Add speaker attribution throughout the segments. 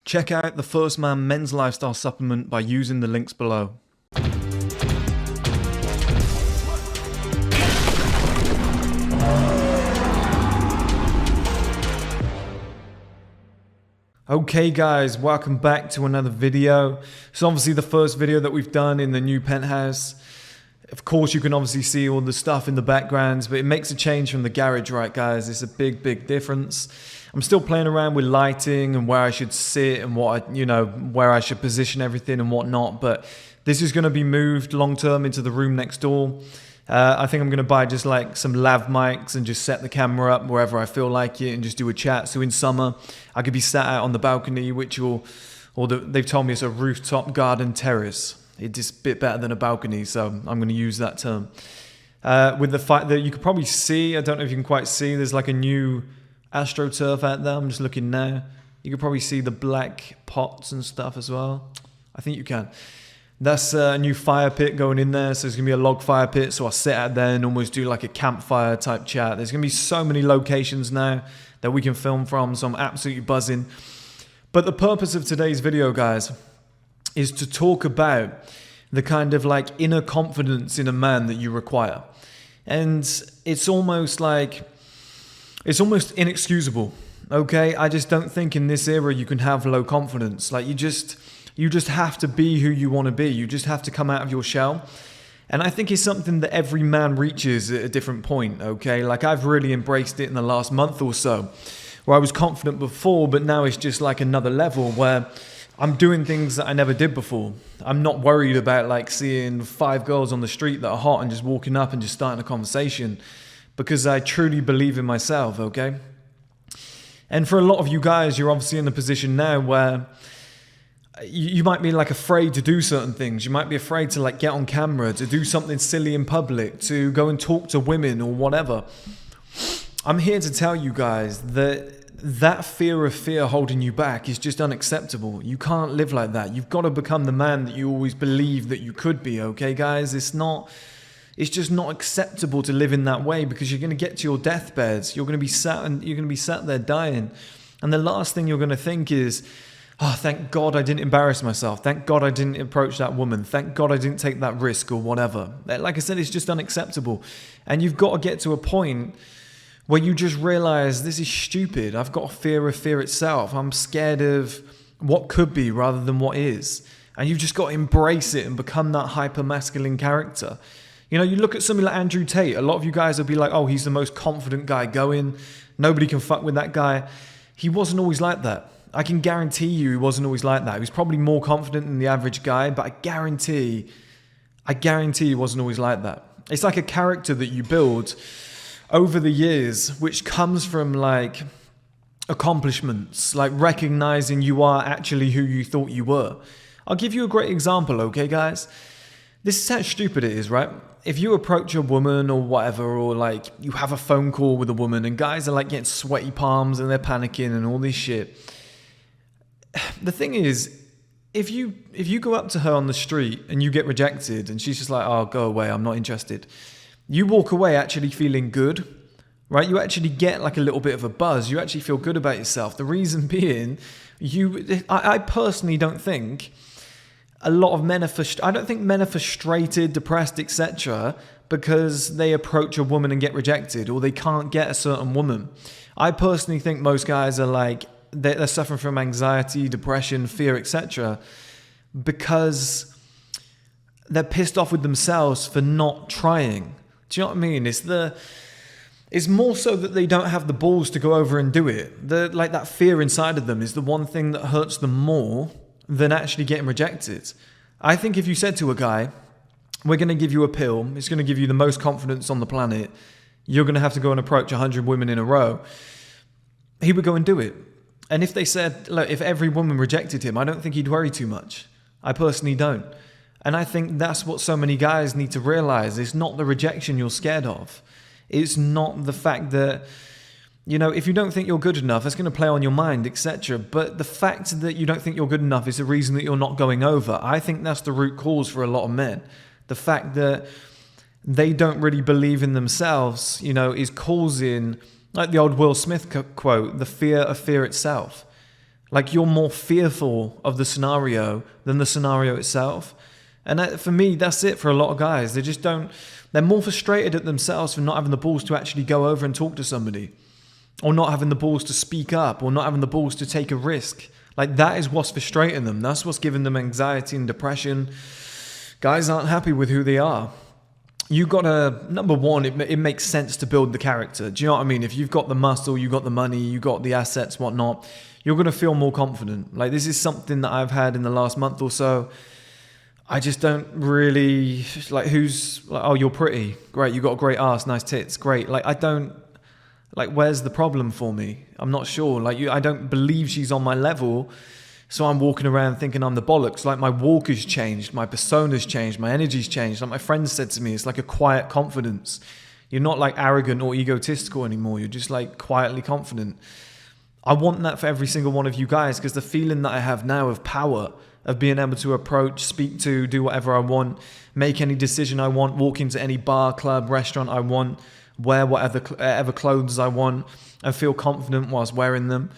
Speaker 1: Check out the First Man Men's Lifestyle Supplement by using the links below. Okay guys, welcome back to another video. It's obviously the first video that we've done in the new penthouse. Of course you can obviously see all the stuff in the backgrounds, but it makes a change from the garage, right guys? It's a big difference. I'm still playing around with lighting and where I should sit and where I should position everything and whatnot, but this is going to be moved long term into the room next door. I think I'm going to buy just like some lav mics and just set the camera up wherever I feel like it and just do a chat. So in summer, I could be sat out on the balcony, they've told me it's a rooftop garden terrace. It's just a bit better than a balcony, so I'm going to use that term. With the fact that you could probably see, I don't know if you can quite see, there's like a new AstroTurf out there. I'm just looking now. You could probably see the black pots and stuff as well. I think you can. That's a new fire pit going in there, so there's going to be a log fire pit, so I'll sit out there and almost do like a campfire type chat. There's going to be so many locations now that we can film from, so I'm absolutely buzzing. But the purpose of today's video, guys, is to talk about the kind of like inner confidence in a man that you require. And it's almost inexcusable, okay? I just don't think in this era you can have low confidence. Like you just have to be who you want to be. You just have to come out of your shell. And I think it's something that every man reaches at a different point, okay? Like I've really embraced it in the last month or so, where I was confident before, but now it's just like another level where I'm doing things that I never did before. I'm not worried about like seeing 5 girls on the street that are hot and just walking up and just starting a conversation, because I truly believe in myself, okay? And for a lot of you guys, you're obviously in a position now where you might be like afraid to do certain things. You might be afraid to like get on camera, to do something silly in public, to go and talk to women or whatever. I'm here to tell you guys that fear of fear holding you back is just unacceptable. You can't live like that. You've got to become the man that you always believe that you could be, okay guys? It's just not acceptable to live in that way, because you're going to get to your deathbeds. You're going to be sat there dying. And the last thing you're going to think is, oh, thank God I didn't embarrass myself. Thank God I didn't approach that woman. Thank God I didn't take that risk or whatever. Like I said, it's just unacceptable. And you've got to get to a point where you just realize this is stupid. I've got a fear of fear itself. I'm scared of what could be rather than what is. And you've just got to embrace it and become that hyper-masculine character. You know, you look at somebody like Andrew Tate. A lot of you guys will be like, oh, he's the most confident guy going. Nobody can fuck with that guy. He wasn't always like that. I can guarantee you he wasn't always like that. He was probably more confident than the average guy, but I guarantee he wasn't always like that. It's like a character that you build over the years, which comes from like accomplishments, like recognizing you are actually who you thought you were. I'll give you a great example, okay guys? This is how stupid it is, right? If you approach a woman or whatever, or like you have a phone call with a woman and guys are like getting sweaty palms and they're panicking and all this shit. The thing is, if you go up to her on the street and you get rejected and she's just like, oh, go away, I'm not interested. You walk away actually feeling good, right? You actually get like a little bit of a buzz. You actually feel good about yourself. The reason being, I personally don't think a lot of men I don't think men are frustrated, depressed, etc. because they approach a woman and get rejected, or they can't get a certain woman. I personally think most guys are like, they're suffering from anxiety, depression, fear, etc. because they're pissed off with themselves for not trying. Do you know what I mean? It's more so that they don't have the balls to go over and do it. Like that fear inside of them is the one thing that hurts them more than actually getting rejected. I think if you said to a guy, we're going to give you a pill, it's going to give you the most confidence on the planet, you're going to have to go and approach 100 women in a row, he would go and do it. And if they said, look, if every woman rejected him, I don't think he'd worry too much. I personally don't. And I think that's what so many guys need to realize. It's not the rejection you're scared of. It's not the fact that, you know, if you don't think you're good enough, that's going to play on your mind, etc. But the fact that you don't think you're good enough is the reason that you're not going over. I think that's the root cause for a lot of men. The fact that they don't really believe in themselves, you know, is causing, like the old Will Smith quote, the fear of fear itself. Like you're more fearful of the scenario than the scenario itself. And for me, that's it for a lot of guys. They're more frustrated at themselves for not having the balls to actually go over and talk to somebody, or not having the balls to speak up, or not having the balls to take a risk. Like that is what's frustrating them. That's what's giving them anxiety and depression. Guys aren't happy with who they are. You gotta, number one, it makes sense to build the character. Do you know what I mean? If you've got the muscle, you got the money, you got the assets, whatnot, you're gonna feel more confident. Like this is something that I've had in the last month or so. I just don't really, like oh, you're pretty, great, you got a great ass, nice tits, great. Like where's the problem for me? I'm not sure. I don't believe she's on my level. So I'm walking around thinking I'm the bollocks. Like my walk has changed, my persona's changed, my energy's changed. Like my friend said to me, it's like a quiet confidence. You're not like arrogant or egotistical anymore. You're just like quietly confident. I want that for every single one of you guys, because the feeling that I have now of power, of being able to approach, speak to, do whatever I want, make any decision I want, walk into any bar, club, restaurant I want, wear whatever clothes I want, and feel confident whilst wearing them.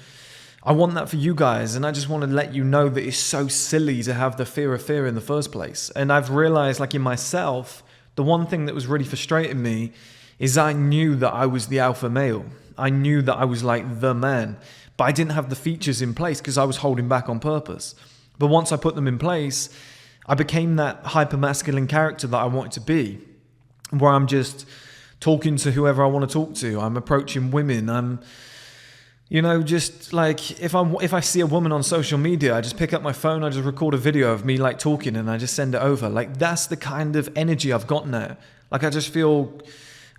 Speaker 1: I want that for you guys, and I just want to let you know that it's so silly to have the fear of fear in the first place. And I've realized, like in myself, the one thing that was really frustrating me is I knew that I was the alpha male. I knew that I was like the man, but I didn't have the features in place because I was holding back on purpose. But once I put them in place, I became that hyper-masculine character that I wanted to be, where I'm just talking to whoever I want to talk to. I'm approaching women. I'm, just like if I see a woman on social media, I just pick up my phone, I just record a video of me like talking, and I just send it over. Like that's the kind of energy I've got now. Like I just feel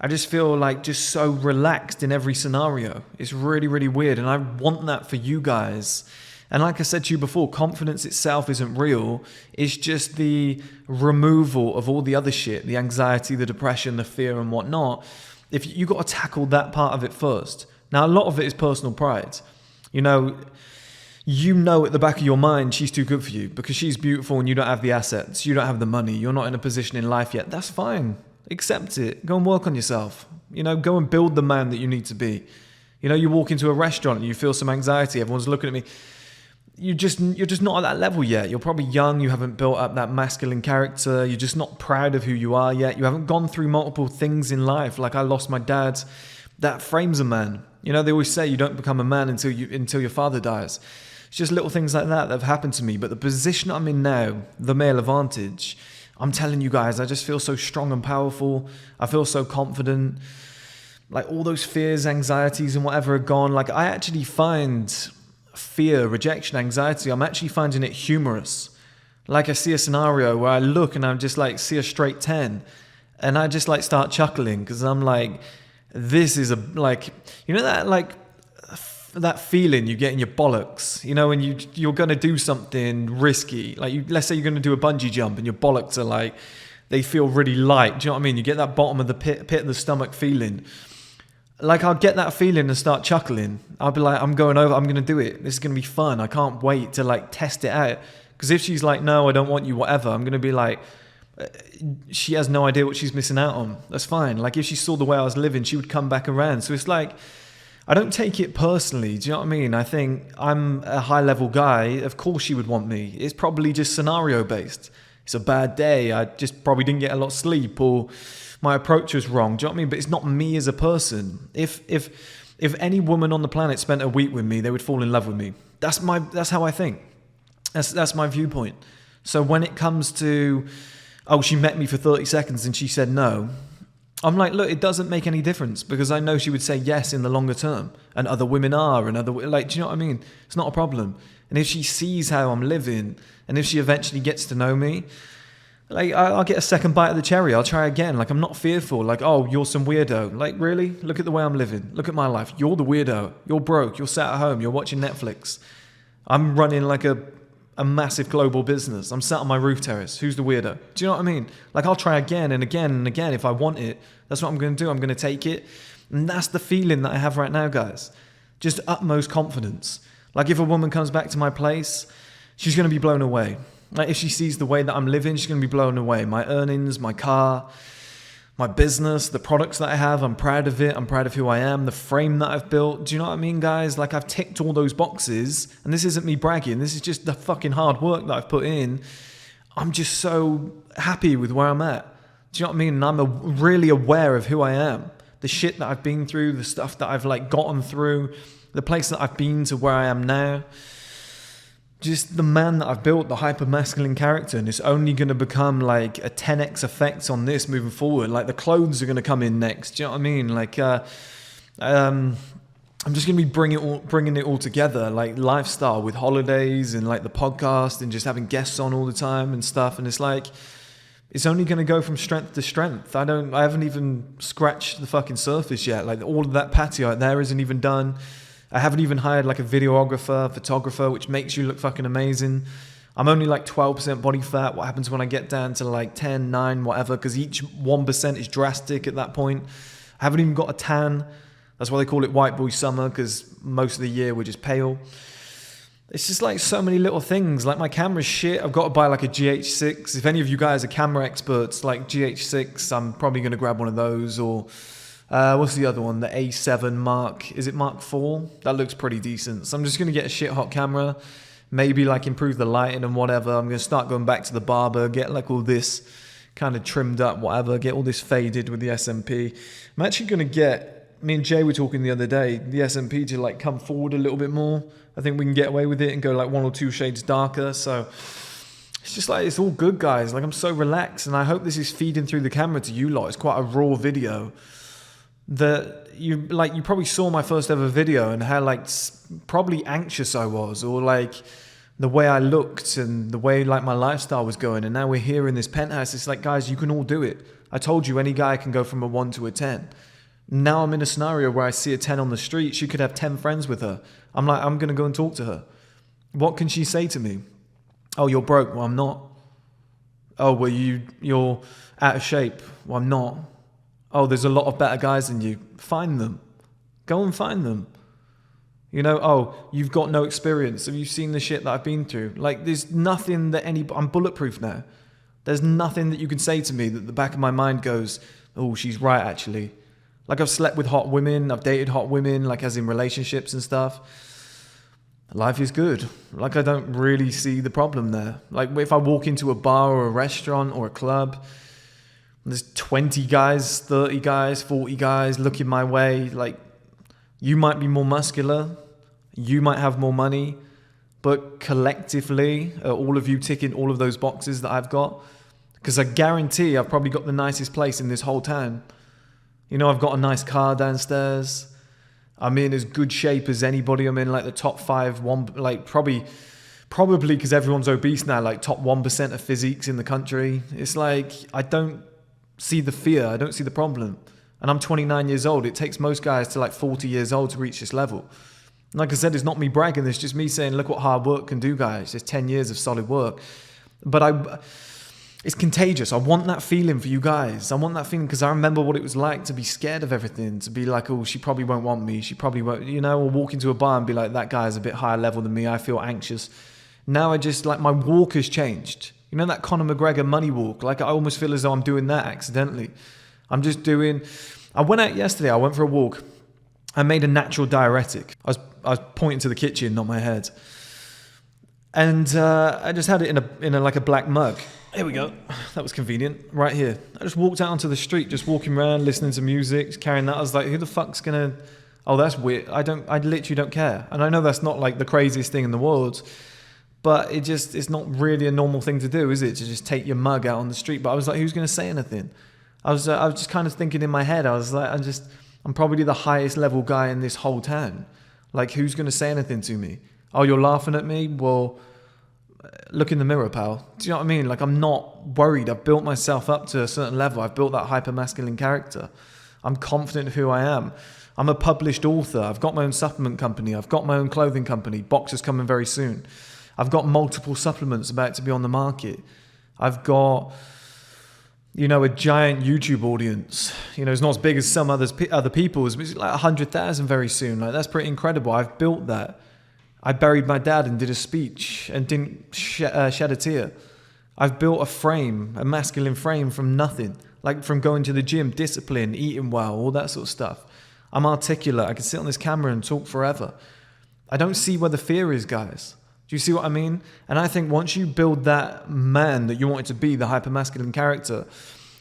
Speaker 1: like just so relaxed in every scenario. It's really, really weird, and I want that for you guys. And like I said to you before, confidence itself isn't real. It's just the removal of all the other shit, the anxiety, the depression, the fear and whatnot. If you got to tackle that part of it first. Now, a lot of it is personal pride. You know at the back of your mind, she's too good for you because she's beautiful and you don't have the assets. You don't have the money. You're not in a position in life yet. That's fine. Accept it. Go and work on yourself. Go and build the man that you need to be. You walk into a restaurant and you feel some anxiety. Everyone's looking at me. You're just not at that level yet. You're probably young. You haven't built up that masculine character. You're just not proud of who you are yet. You haven't gone through multiple things in life. Like I lost my dad. That frames a man. They always say you don't become a man until your father dies. It's just little things like that have happened to me. But the position I'm in now, the male advantage, I'm telling you guys, I just feel so strong and powerful. I feel so confident. Like all those fears, anxieties and whatever are gone. Like I actually find fear, rejection, anxiety, I'm actually finding it humorous. Like I see a scenario where I look and I'm just like, see a straight 10 and I just like start chuckling because I'm like, this is that feeling you get in your bollocks, when you're going to do something risky. Like let's say you're going to do a bungee jump and your bollocks are like, they feel really light. Do you know what I mean? You get that bottom of the pit of the stomach feeling. Like I'll get that feeling and start chuckling. I'll be like, I'm going over, I'm going to do it. This is going to be fun. I can't wait to like test it out. Because if she's like, no, I don't want you, whatever, I'm going to be like, she has no idea what she's missing out on. That's fine. Like if she saw the way I was living, she would come back around. So it's like, I don't take it personally. Do you know what I mean? I think I'm a high level guy. Of course she would want me. It's probably just scenario based. It's a bad day. I just probably didn't get a lot of sleep or my approach was wrong. Do you know what I mean? But it's not me as a person. If any woman on the planet spent a week with me, they would fall in love with me. That's how I think. That's my viewpoint. So when it comes to, oh, she met me for 30 seconds and she said no, I'm like, look, it doesn't make any difference because I know she would say yes in the longer term, and other women are, and do you know what I mean? It's not a problem. And if she sees how I'm living, and if she eventually gets to know me, like I'll get a second bite of the cherry. I'll try again. Like I'm not fearful. Like, oh, you're some weirdo. Like really? Look at the way I'm living. Look at my life. You're the weirdo. You're broke. You're sat at home. You're watching Netflix. I'm running like a massive global business. I'm sat on my roof terrace. Who's the weirdo? Do you know what I mean? Like I'll try again and again and again if I want it. That's what I'm going to do. I'm going to take it. And that's the feeling that I have right now, guys. Just utmost confidence. Like if a woman comes back to my place, she's going to be blown away. Like if she sees the way that I'm living, she's going to be blown away. My earnings, my car, my business, the products that I have, I'm proud of it. I'm proud of who I am, the frame that I've built. Do you know what I mean, guys? Like, I've ticked all those boxes, and this isn't me bragging. This is just the fucking hard work that I've put in. I'm just so happy with where I'm at. Do you know what I mean? And I'm really aware of who I am. The shit that I've been through, the stuff that I've like gotten through, the place that I've been to where I am now. Just the man that I've built, the hyper-masculine character, and it's only going to become like a 10x effect on this moving forward. Like, the clothes are going to come in next. Do you know what I mean? Like, I'm just going to be bringing it all together, like lifestyle with holidays and like the podcast and just having guests on all the time and stuff. And it's like, it's only going to go from strength to strength. I haven't even scratched the fucking surface yet. Like, all of that patio out there isn't even done. I haven't even hired like a videographer, photographer, which makes you look fucking amazing. I'm only like 12% body fat. What happens when I get down to like 10, 9, whatever? Because each 1% is drastic at that point. I haven't even got a tan. That's why they call it white boy summer, because most of the year we're just pale. It's just like so many little things. Like, my camera's shit. I've got to buy like a GH6. If any of you guys are camera experts, like GH6, I'm probably going to grab one of those. Or what's the other one? The A7 Mark. Is it Mark IV? That looks pretty decent. So I'm just going to get a shit hot camera. Maybe like improve the lighting and whatever. I'm going to start going back to the barber. Get like all this kind of trimmed up, whatever. Get all this faded with the SMP. I'm actually going to get... Me and Jay were talking the other day, the SMP to like come forward a little bit more. I think we can get away with it and go like 1 or 2 shades darker. So it's just like, it's all good, guys. Like, I'm so relaxed, and I hope this is feeding through the camera to you lot. It's quite a raw video. That you probably saw my first ever video and how like probably anxious I was, or like the way I looked and the way like my lifestyle was going. And now we're here in this penthouse. It's like, guys, you can all do it. I told you any guy can go from a 1 to a 10. Now I'm in a scenario where I see a 10 on the street. She could have 10 friends with her. I'm like, I'm going to go and talk to her. What can she say to me? Oh, you're broke. Well, I'm not. Oh, well, you're out of shape. Well, I'm not. Oh, there's a lot of better guys than you. Find them. Go and find them. You know, oh, you've got no experience. Have you seen the shit that I've been through? Like, there's nothing that I'm bulletproof now. There's nothing that you can say to me that the back of my mind goes, oh, she's right, actually. Like, I've slept with hot women, I've dated hot women, like as in relationships and stuff. Life is good. Like, I don't really see the problem there. Like, if I walk into a bar or a restaurant or a club, there's 20 guys, 30 guys, 40 guys looking my way. Like, you might be more muscular, you might have more money, but collectively, are all of you ticking all of those boxes that I've got? Because I guarantee I've probably got the nicest place in this whole town. You know, I've got a nice car downstairs. I'm in as good shape as anybody. I'm in like the top 5, like probably because everyone's obese now, like top 1% of physiques in the country. It's like, I don't see the fear. I don't see the problem. And I'm 29 years old. It takes most guys to like 40 years old to reach this level. Like I said, it's not me bragging. It's just me saying, look what hard work can do, guys. It's 10 years of solid work. But it's contagious. I want that feeling for you guys. I want that feeling because I remember what it was like to be scared of everything, to be like, oh, she probably won't want me. She probably won't, you know, or walk into a bar and be like, that guy's a bit higher level than me. I feel anxious. Now I just, like, my walk has changed. You know that Conor McGregor money walk? Like, I almost feel as though I'm doing that accidentally. I went out yesterday. I went for a walk. I made a natural diuretic. I was pointing to the kitchen, not my head. And I just had it in a like a black mug. Here we go. That was convenient. Right here. I just walked out onto the street, just walking around, listening to music, carrying that. I was like, who the fuck's gonna... Oh, that's weird. I literally don't care. And I know that's not like the craziest thing in the world, but it's not really a normal thing to do, is it? To just take your mug out on the street. But I was like, who's gonna say anything? I was just kind of thinking in my head, I was like, I'm probably the highest level guy in this whole town. Like, who's gonna say anything to me? Oh, you're laughing at me? Well, look in the mirror, pal. Do you know what I mean? Like, I'm not worried. I've built myself up to a certain level. I've built that hyper-masculine character. I'm confident of who I am. I'm a published author. I've got my own supplement company. I've got my own clothing company. Boxers coming very soon. I've got multiple supplements about to be on the market. I've got, you know, a giant YouTube audience. You know, it's not as big as some other people's, but it's like 100,000 very soon. Like, that's pretty incredible. I've built that. I buried my dad and did a speech and didn't shed a tear. I've built a frame, a masculine frame from nothing. Like from going to the gym, discipline, eating well, all that sort of stuff. I'm articulate. I can sit on this camera and talk forever. I don't see where the fear is, guys. Do you see what I mean? And I think once you build that man that you wanted to be, the hypermasculine character,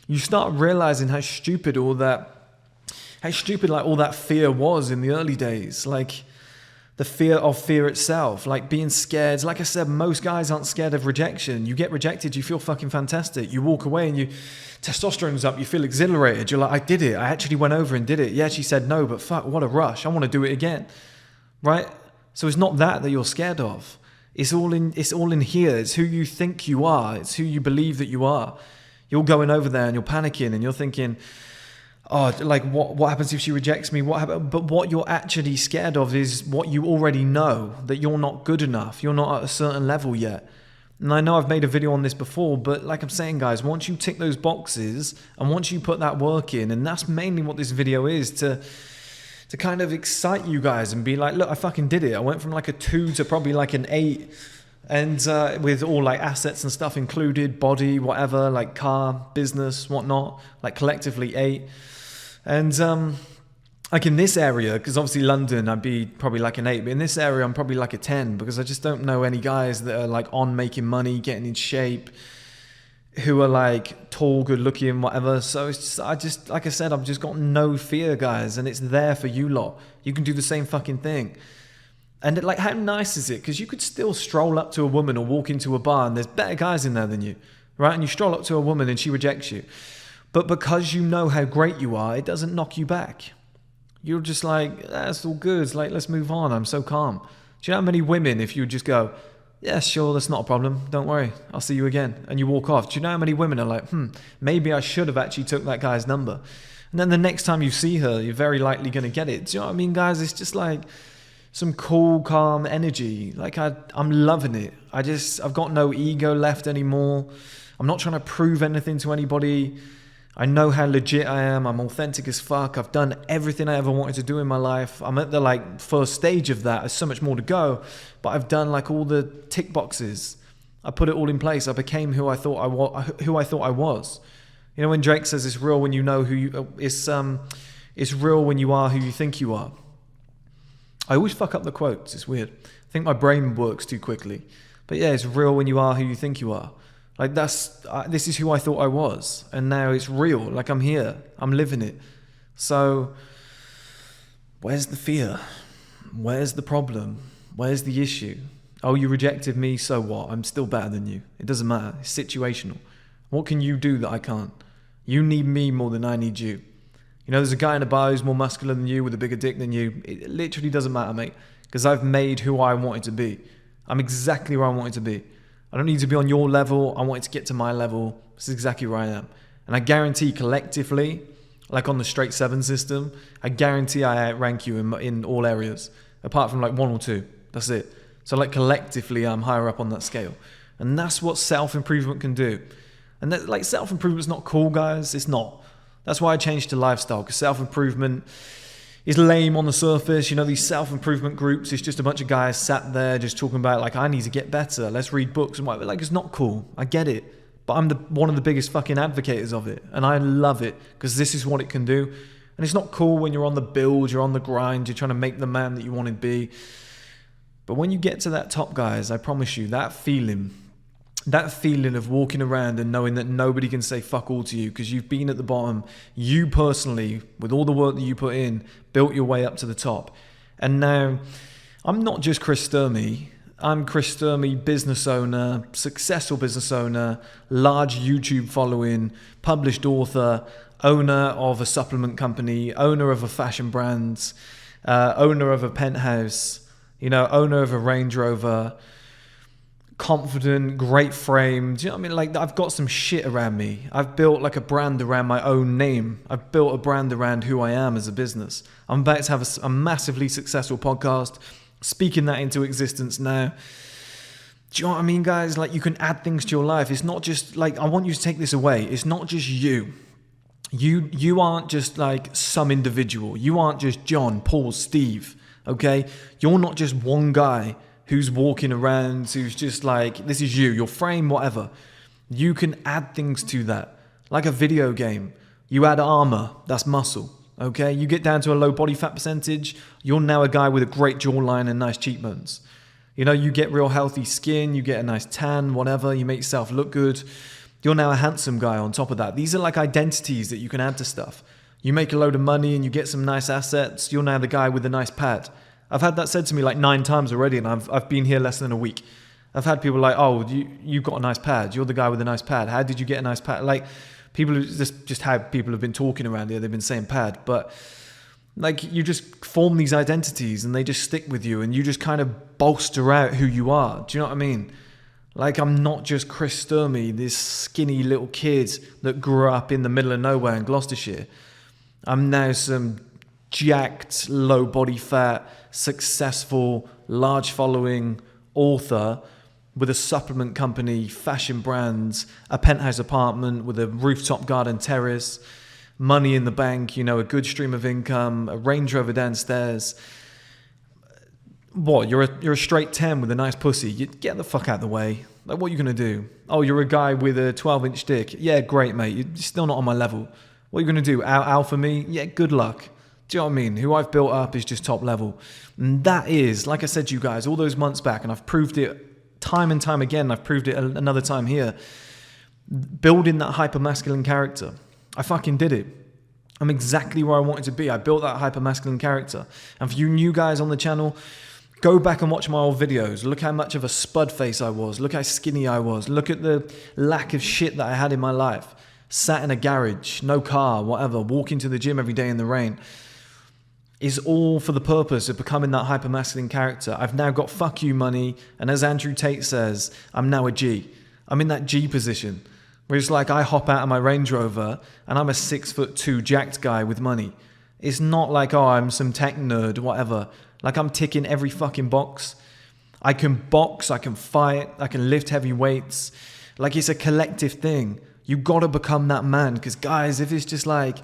Speaker 1: you start realizing how stupid all that fear was in the early days. Like the fear of fear itself, like being scared. Like I said, most guys aren't scared of rejection. You get rejected, you feel fucking fantastic. You walk away and testosterone's up, you feel exhilarated. You're like, I did it. I actually went over and did it. Yeah, she said no, but fuck, what a rush. I want to do it again. Right? So it's not that you're scared of. It's all in here. It's who you think you are. It's who you believe that you are. You're going over there and you're panicking and you're thinking, oh, like what happens if she rejects me? But what you're actually scared of is what you already know, that you're not good enough. You're not at a certain level yet. And I know I've made a video on this before, but like I'm saying, guys, once you tick those boxes and once you put that work in, and that's mainly what this video is, to kind of excite you guys and be like, look, I fucking did it. I went from like a 2 to probably like an 8, and with all like assets and stuff included, body, whatever, like car, business, whatnot, like collectively 8. And like in this area, because obviously London, I'd be probably like an 8, but in this area, I'm probably like a 10, because I just don't know any guys that are like on making money, getting in shape, who are like tall, good looking, whatever. So it's just, like I said, I've just got no fear, guys, and it's there for you lot. You can do the same fucking thing. And like, how nice is it? Because you could still stroll up to a woman or walk into a bar and there's better guys in there than you, right? And you stroll up to a woman and she rejects you. But because you know how great you are, it doesn't knock you back. You're just like, that's all good. Like, let's move on. I'm so calm. Do you know how many women, if you just go, yeah, sure, that's not a problem. Don't worry. I'll see you again. And you walk off. Do you know how many women are like, maybe I should have actually took that guy's number. And then the next time you see her, you're very likely going to get it. Do you know what I mean, guys? It's just like some cool, calm energy. Like I'm loving it. I've got no ego left anymore. I'm not trying to prove anything to anybody. I know how legit I am. I'm authentic as fuck. I've done everything I ever wanted to do in my life. I'm at the like first stage of that. There's so much more to go, but I've done like all the tick boxes. I put it all in place. I became who I thought I was. You know when Drake says it's real when you know who you. It's real when you are who you think you are. I always fuck up the quotes. It's weird. I think my brain works too quickly. But yeah, it's real when you are who you think you are. Like this is who I thought I was, and now it's real. Like I'm here, I'm living it. So where's the fear? Where's the problem? Where's the issue? Oh, you rejected me, so what? I'm still better than you. It doesn't matter. It's situational. What can you do that I can't? You need me more than I need you. You know, there's a guy in a bar who's more muscular than you with a bigger dick than you. It literally doesn't matter, mate, because I've made who I wanted to be. I'm exactly where I wanted to be. I don't need to be on your level. I wanted to get to my level. This is exactly where I am. And I guarantee collectively, like on the straight 7 system, I guarantee I outrank you in all areas, apart from like 1 or 2. That's it. So like collectively, I'm higher up on that scale. And that's what self-improvement can do. And that, like, self-improvement's not cool, guys. It's not. That's why I changed to lifestyle, because self-improvement is lame on the surface. You know, these self-improvement groups, it's just a bunch of guys sat there just talking about, like, I need to get better. Let's read books and whatever. Like, it's not cool. I get it. But I'm one of the biggest fucking advocates of it. And I love it, because this is what it can do. And it's not cool when you're on the build, you're on the grind, you're trying to make the man that you want to be. But when you get to that top, guys, I promise you, that feeling of walking around and knowing that nobody can say fuck all to you because you've been at the bottom, you personally, with all the work that you put in, built your way up to the top. And now, I'm not just Chris Sturmey. I'm Chris Sturmey, business owner, successful business owner, large YouTube following, published author, owner of a supplement company, owner of a fashion brand, owner of a penthouse, you know, owner of a Range Rover, confident, great frame. Do you know what I mean? Like, I've got some shit around me. I've built like a brand around my own name. I've built a brand around who I am as a business. I'm about to have a massively successful podcast, speaking that into existence now. Do you know what I mean, guys? Like, you can add things to your life. It's not just like, I want you to take this away. It's not just you. You aren't just like some individual. You aren't just John, Paul, Steve, okay? You're not just one guy who's walking around, who's just like, this is you, your frame, whatever. You can add things to that. Like a video game. You add armor, that's muscle. Okay? You get down to a low body fat percentage, you're now a guy with a great jawline and nice cheekbones. You know, you get real healthy skin, you get a nice tan, whatever, you make yourself look good. You're now a handsome guy on top of that. These are like identities that you can add to stuff. You make a load of money and you get some nice assets, you're now the guy with the nice pad. I've had that said to me like 9 times already, and I've been here less than a week. I've had people like, oh, you've got a nice pad. You're the guy with a nice pad. How did you get a nice pad? Like, people, just how people have been talking around here. They've been saying pad. But, like, you just form these identities and they just stick with you and you just kind of bolster out who you are. Do you know what I mean? Like, I'm not just Chris Sturmey, this skinny little kid that grew up in the middle of nowhere in Gloucestershire. I'm now some jacked, low body fat, successful, large following author with a supplement company, fashion brands, a penthouse apartment with a rooftop garden terrace, money in the bank, you know, a good stream of income, a Range Rover downstairs. What, you're a straight 10 with a nice pussy? You get the fuck out of the way. Like, what are you going to do? Oh, you're a guy with a 12-inch dick. Yeah, great, mate. You're still not on my level. What are you going to do? Alpha me? Yeah, good luck. Do you know what I mean? Who I've built up is just top level. And that is, like I said to you guys all those months back, and I've proved it time and time again, I've proved it another time here, building that hyper-masculine character. I fucking did it. I'm exactly where I wanted to be. I built that hyper-masculine character. And for you new guys on the channel, go back and watch my old videos. Look how much of a spud face I was. Look how skinny I was. Look at the lack of shit that I had in my life. Sat in a garage, no car, whatever, walking to the gym every day in the rain. Is all for the purpose of becoming that hyper-masculine character. I've now got fuck you money, and as Andrew Tate says, I'm now a G. I'm in that G position, where it's like I hop out of my Range Rover, and I'm a 6'2" jacked guy with money. It's not like, oh, I'm some tech nerd, whatever. Like, I'm ticking every fucking box. I can box, I can fight, I can lift heavy weights. Like, it's a collective thing. You gotta become that man, because guys, if it's just like,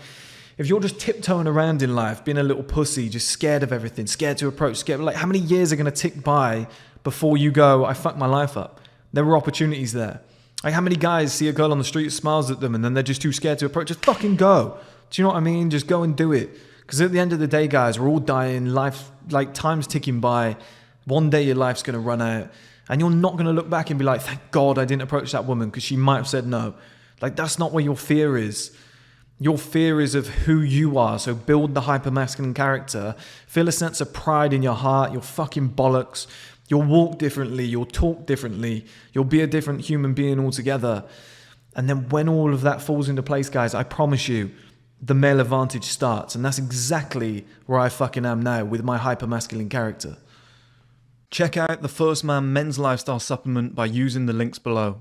Speaker 1: if you're just tiptoeing around in life, being a little pussy, just scared of everything, scared to approach, scared, like, how many years are going to tick by before you go, I fucked my life up? There were opportunities there. Like, how many guys see a girl on the street, smiles at them, and then they're just too scared to approach? Just fucking go. Do you know what I mean? Just go and do it. Because at the end of the day, guys, we're all dying, life, like, time's ticking by. One day your life's going to run out, and you're not going to look back and be like, thank God I didn't approach that woman because she might have said no. Like, that's not where your fear is. Your fear is of who you are, so build the hyper-masculine character. Feel a sense of pride in your heart, you're fucking bollocks. You'll walk differently, you'll talk differently, you'll be a different human being altogether. And then when all of that falls into place, guys, I promise you, the male advantage starts. And that's exactly where I fucking am now with my hyper-masculine character. Check out the First Man Men's Lifestyle Supplement by using the links below.